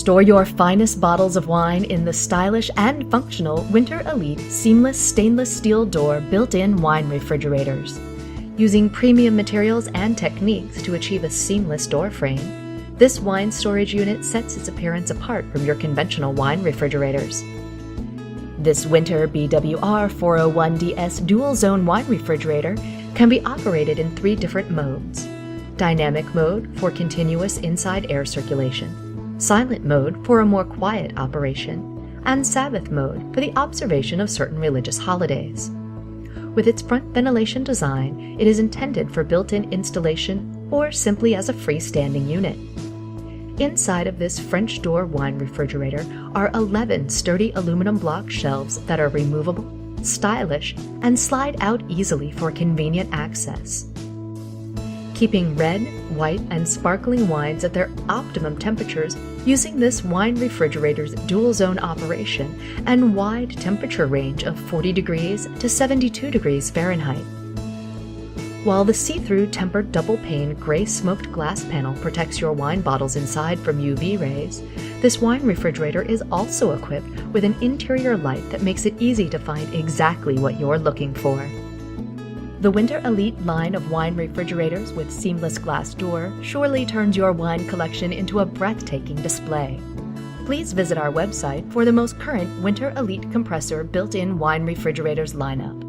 Store your finest bottles of wine in the stylish and functional Whynter Elite seamless stainless steel door built-in wine refrigerators. Using premium materials and techniques to achieve a seamless door frame, this wine storage unit sets its appearance apart from your conventional wine refrigerators. This Whynter BWR-401DS dual-zone wine refrigerator can be operated in 3 different modes: dynamic mode for continuous inside air circulation, silent mode for a more quiet operation, and Sabbath mode for the observation of certain religious holidays. With its front ventilation design, it is intended for built-in installation or simply as a freestanding unit. Inside of this French door wine refrigerator are 11 sturdy aluminum block shelves that are removable, stylish, and slide out easily for convenient access. Keeping red, white, and sparkling wines at their optimum temperatures using this wine refrigerator's dual-zone operation and wide temperature range of 40 degrees to 72 degrees Fahrenheit. While the see-through tempered double-pane gray smoked glass panel protects your wine bottles inside from UV rays, this wine refrigerator is also equipped with an interior light that makes it easy to find exactly what you're looking for. The Whynter Elite line of wine refrigerators with seamless glass door surely turns your wine collection into a breathtaking display. Please visit our website for the most current Whynter Elite compressor built-in wine refrigerators lineup.